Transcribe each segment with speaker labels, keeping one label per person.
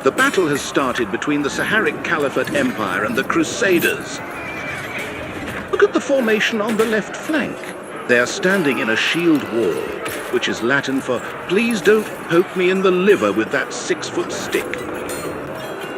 Speaker 1: The battle has started between the Saharic Caliphate Empire and the Crusaders. Look at the formation on the left flank. They are standing in a shield wall, which is Latin for, "Please don't poke me in the liver with that 6-foot stick."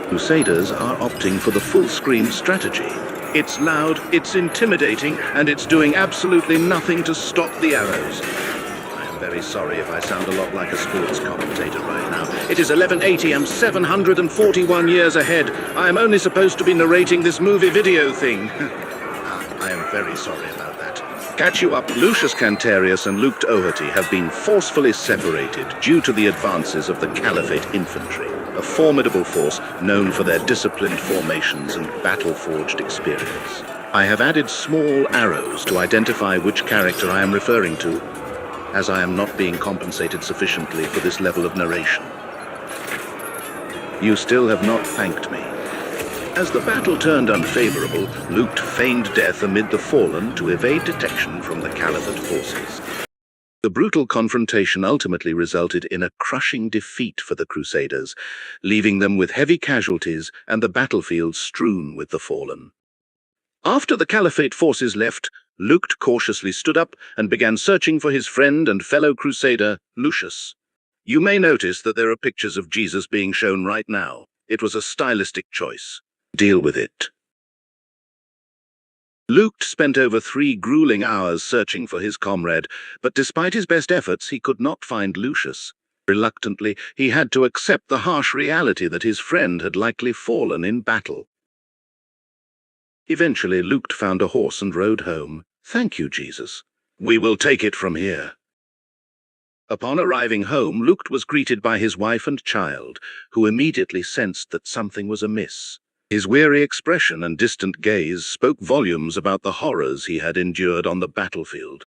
Speaker 1: Crusaders are opting for the full-screen strategy. It's loud, it's intimidating, and it's doing absolutely nothing to stop the arrows. I am very sorry if I sound a lot like a sports commentator right now. It is 1180, I'm 741 years ahead. I am only supposed to be narrating this movie video thing. I am very sorry about that. Catch you up. Lucius Cantarius and Luked Oherty have been forcefully separated due to the advances of the Caliphate infantry, a formidable force known for their disciplined formations and battle-forged experience. I have added small arrows to identify which character I am referring to, as I am not being compensated sufficiently for this level of narration. You still have not thanked me. As the battle turned unfavorable, Luke feigned death amid the fallen to evade detection from the Caliphate forces. The brutal confrontation ultimately resulted in a crushing defeat for the Crusaders, leaving them with heavy casualties and the battlefield strewn with the fallen. After the Caliphate forces left, Luke cautiously stood up and began searching for his friend and fellow Crusader, Lucius. You may notice that there are pictures of Jesus being shown right now. It was a stylistic choice. Deal with it. Luke spent over 3 grueling hours searching for his comrade, but despite his best efforts, he could not find Lucius. Reluctantly, he had to accept the harsh reality that his friend had likely fallen in battle. Eventually, Luke found a horse and rode home. "Thank you, Jesus. We will take it from here." Upon arriving home, Luke was greeted by his wife and child, who immediately sensed that something was amiss. His weary expression and distant gaze spoke volumes about the horrors he had endured on the battlefield.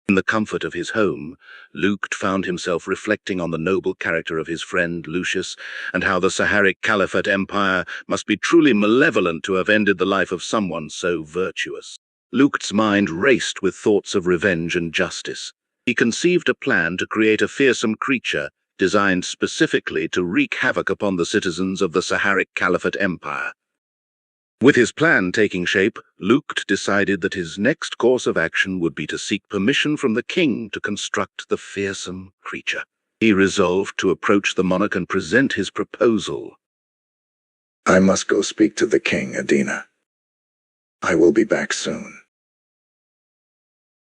Speaker 1: In the comfort of his home, Luke found himself reflecting on the noble character of his friend Lucius and how the Saharic Caliphate Empire must be truly malevolent to have ended the life of someone so virtuous. Luke's mind raced with thoughts of revenge and justice. He conceived a plan to create a fearsome creature designed specifically to wreak havoc upon the citizens of the Saharic Caliphate Empire. With his plan taking shape, Luke decided that his next course of action would be to seek permission from the king to construct the fearsome creature. He resolved to approach the monarch and present his proposal.
Speaker 2: "I must go speak to the king, Adina. I will be back soon."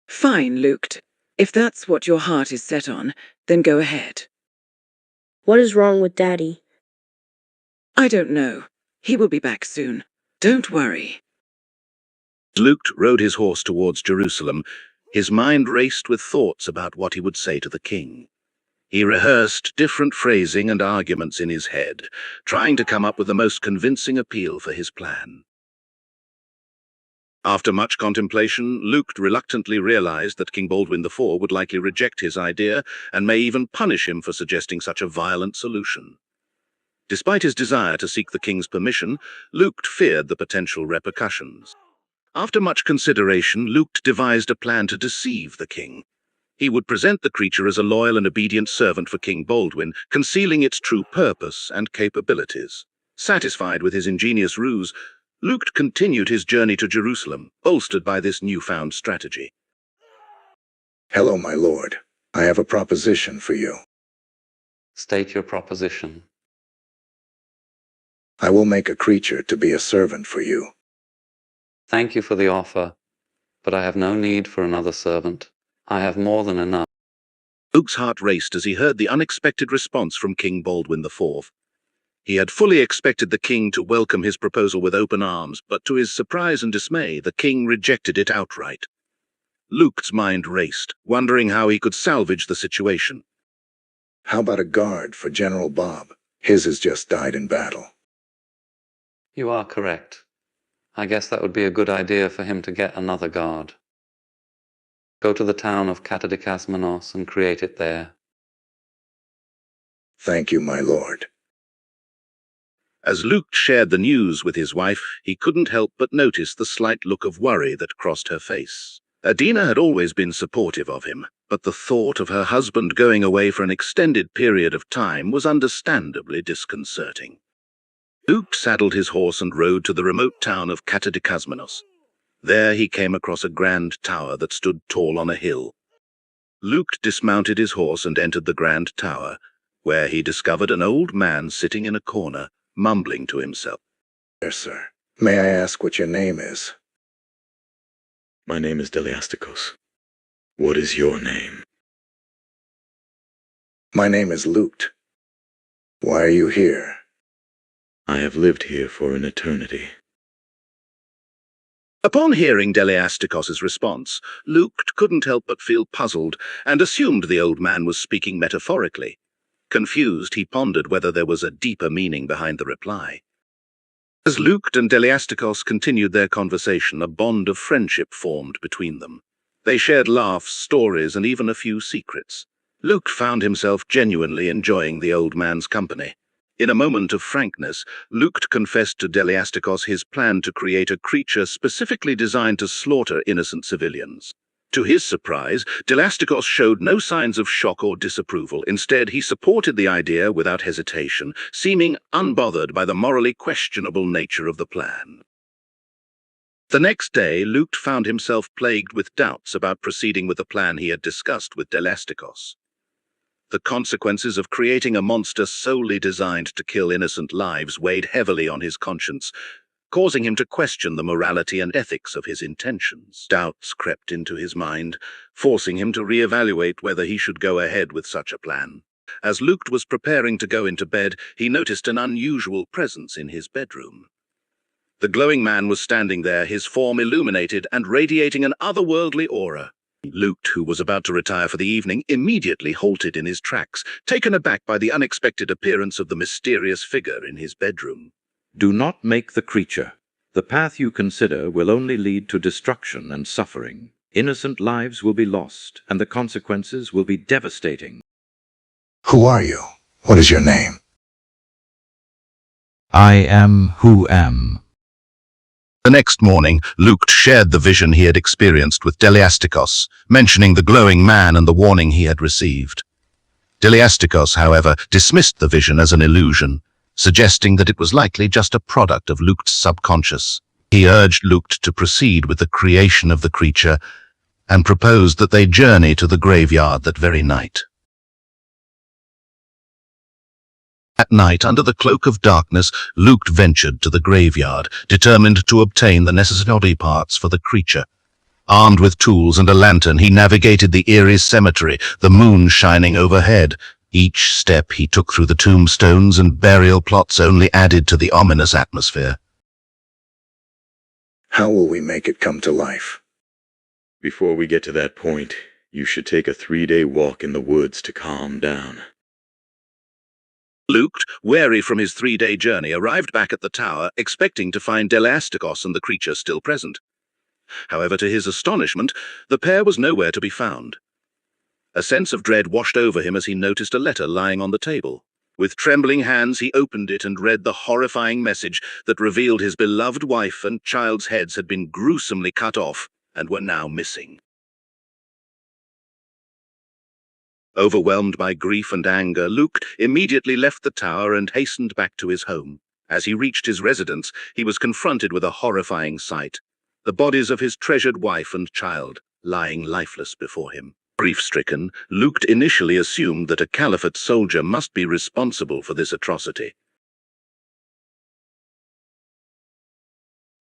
Speaker 3: Fine, Luke. If that's what your heart is set on, then go ahead.
Speaker 4: What is wrong with Daddy?
Speaker 3: I don't know. He will be back soon. Don't worry.
Speaker 1: Luke rode his horse towards Jerusalem. His mind raced with thoughts about what he would say to the king. He rehearsed different phrasing and arguments in his head, trying to come up with the most convincing appeal for his plan. After much contemplation, Luke reluctantly realized that King Baldwin IV would likely reject his idea and may even punish him for suggesting such a violent solution. Despite his desire to seek the king's permission, Luke feared the potential repercussions. After much consideration, Luke devised a plan to deceive the king. He would present the creature as a loyal and obedient servant for King Baldwin, concealing its true purpose and capabilities. Satisfied with his ingenious ruse, Luke continued his journey to Jerusalem, bolstered by this newfound strategy.
Speaker 2: "Hello, my lord. I have a proposition for you.
Speaker 5: State your proposition.
Speaker 2: I will make a creature to be a servant for you."
Speaker 5: Thank you for the offer, but I have no need for another servant. I have more than enough.
Speaker 1: Luke's heart raced as he heard the unexpected response from King Baldwin IV. He had fully expected the king to welcome his proposal with open arms, but to his surprise and dismay, the king rejected it outright. Luke's mind raced, wondering how he could salvage the situation.
Speaker 2: "How about a guard for General Bob? His has just died in battle."
Speaker 5: You are correct. I guess that would be a good idea for him to get another guard. Go to the town of Katadikasmanos and create it there.
Speaker 2: "Thank you, my lord."
Speaker 1: As Luke shared the news with his wife, he couldn't help but notice the slight look of worry that crossed her face. Adina had always been supportive of him, but the thought of her husband going away for an extended period of time was understandably disconcerting. Luke saddled his horse and rode to the remote town of Katadikasmenos. There he came across a grand tower that stood tall on a hill. Luke dismounted his horse and entered the grand tower, where he discovered an old man sitting in a corner, mumbling to himself.
Speaker 2: Yes, sir. May I ask what your name is?
Speaker 6: My name is Deleastikos. What is your name?
Speaker 2: My name is Luked. Why are you here?
Speaker 6: I have lived here for an eternity.
Speaker 1: Upon hearing Deleastikos' response, Luke couldn't help but feel puzzled and assumed the old man was speaking metaphorically. Confused, he pondered whether there was a deeper meaning behind the reply. As Luke and Deleastikos continued their conversation, a bond of friendship formed between them. They shared laughs, stories, and even a few secrets. Luke found himself genuinely enjoying the old man's company. In a moment of frankness, Luke confessed to Deleastikos his plan to create a creature specifically designed to slaughter innocent civilians. To his surprise, Deleastikos showed no signs of shock or disapproval. Instead, he supported the idea without hesitation, seeming unbothered by the morally questionable nature of the plan. The next day, Luke found himself plagued with doubts about proceeding with the plan he had discussed with Deleastikos. The consequences of creating a monster solely designed to kill innocent lives weighed heavily on his conscience, causing him to question the morality and ethics of his intentions. Doubts crept into his mind, forcing him to reevaluate whether he should go ahead with such a plan. As Luke was preparing to go into bed, he noticed an unusual presence in his bedroom. The glowing man was standing there, his form illuminated and radiating an otherworldly aura. Luke, who was about to retire for the evening, immediately halted in his tracks, taken aback by the unexpected appearance of the mysterious figure in his bedroom.
Speaker 7: Do not make the creature. The path you consider will only lead to destruction and suffering. Innocent lives will be lost, and the consequences will be devastating.
Speaker 2: Who are you? What is your name?
Speaker 7: I am who am.
Speaker 1: The next morning, Luke shared the vision he had experienced with Deleastikos, mentioning the glowing man and the warning he had received. Deleastikos, however, dismissed the vision as an illusion, suggesting that it was likely just a product of Luke's subconscious. He urged Luke to proceed with the creation of the creature and proposed that they journey to the graveyard that very night. At night, under the cloak of darkness, Luke ventured to the graveyard, determined to obtain the necessary parts for the creature. Armed with tools and a lantern, he navigated the eerie cemetery, the moon shining overhead. Each step he took through the tombstones and burial plots only added to the ominous atmosphere.
Speaker 2: How will we make it come to life?
Speaker 6: Before we get to that point, you should take a 3-day walk in the woods to calm down.
Speaker 1: Luke, weary from his 3-day journey, arrived back at the tower, expecting to find Deleastikos and the creature still present. However, to his astonishment, the pair was nowhere to be found. A sense of dread washed over him as he noticed a letter lying on the table. With trembling hands, he opened it and read the horrifying message that revealed his beloved wife and child's heads had been gruesomely cut off and were now missing. Overwhelmed by grief and anger, Luke immediately left the tower and hastened back to his home. As he reached his residence, he was confronted with a horrifying sight: the bodies of his treasured wife and child lying lifeless before him. Grief-stricken, Luke initially assumed that a caliphate soldier must be responsible for this atrocity.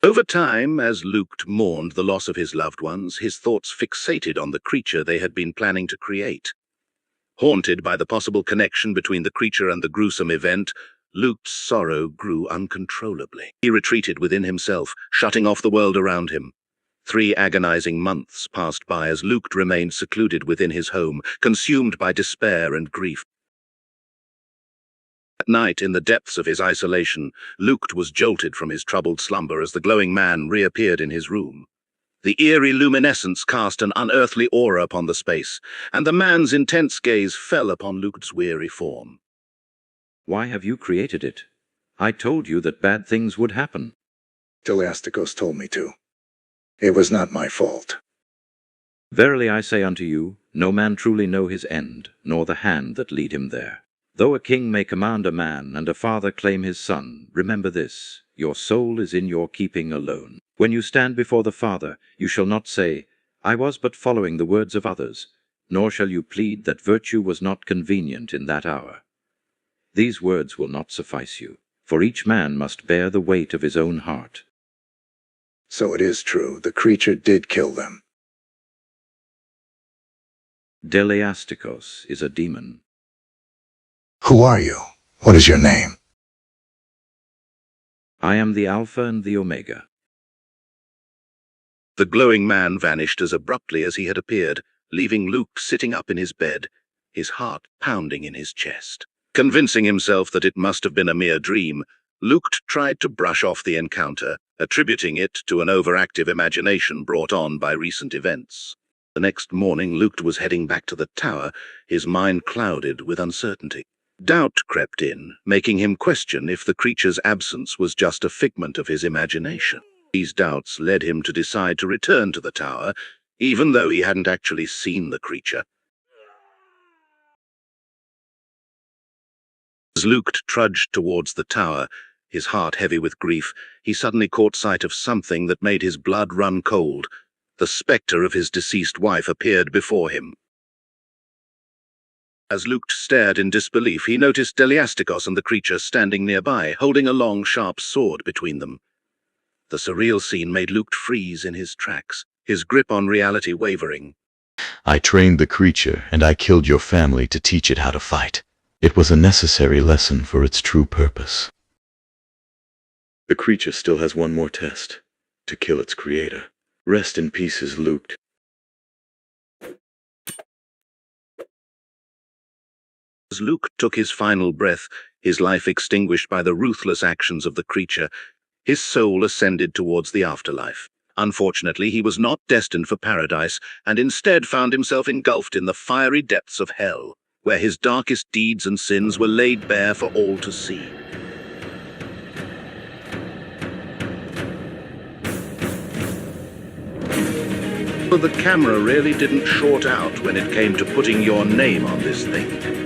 Speaker 1: Over time, as Luke mourned the loss of his loved ones, his thoughts fixated on the creature they had been planning to create. Haunted by the possible connection between the creature and the gruesome event, Luke's sorrow grew uncontrollably. He retreated within himself, shutting off the world around him. 3 agonizing months passed by as Luke remained secluded within his home, consumed by despair and grief. At night, in the depths of his isolation, Luke was jolted from his troubled slumber as the glowing man reappeared in his room. The eerie luminescence cast an unearthly aura upon the space, and the man's intense gaze fell upon Luke's weary form.
Speaker 7: Why have you created it? I told you that bad things would happen.
Speaker 2: Deleastikos told me to. It was not my fault.
Speaker 7: Verily I say unto you, no man truly know his end, nor the hand that lead him there. Though a king may command a man, and a father claim his son, remember this, your soul is in your keeping alone. When you stand before the Father, you shall not say, I was but following the words of others, nor shall you plead that virtue was not convenient in that hour. These words will not suffice you, for each man must bear the weight of his own heart.
Speaker 2: So it is true, the creature did kill them.
Speaker 7: Deleastikos is a demon.
Speaker 2: Who are you? What is your name?
Speaker 7: I am the Alpha and the Omega.
Speaker 1: The glowing man vanished as abruptly as he had appeared, leaving Luke sitting up in his bed, his heart pounding in his chest. Convincing himself that it must have been a mere dream, Luke tried to brush off the encounter, attributing it to an overactive imagination brought on by recent events. The next morning, Luke was heading back to the tower, his mind clouded with uncertainty. Doubt crept in, making him question if the creature's absence was just a figment of his imagination. These doubts led him to decide to return to the tower, even though he hadn't actually seen the creature. As Luke trudged towards the tower, his heart heavy with grief, he suddenly caught sight of something that made his blood run cold. The spectre of his deceased wife appeared before him. As Luke stared in disbelief, he noticed Deleastikos and the creature standing nearby, holding a long, sharp sword between them. The surreal scene made Luke freeze in his tracks, his grip on reality wavering.
Speaker 6: I trained the creature, and I killed your family to teach it how to fight. It was a necessary lesson for its true purpose. The creature still has one more test, to kill its creator. Rest in pieces, Luke.
Speaker 1: As Luke took his final breath, his life extinguished by the ruthless actions of the creature, his soul ascended towards the afterlife. Unfortunately, he was not destined for paradise, and instead found himself engulfed in the fiery depths of hell, where his darkest deeds and sins were laid bare for all to see. But the camera really didn't short out when it came to putting your name on this thing.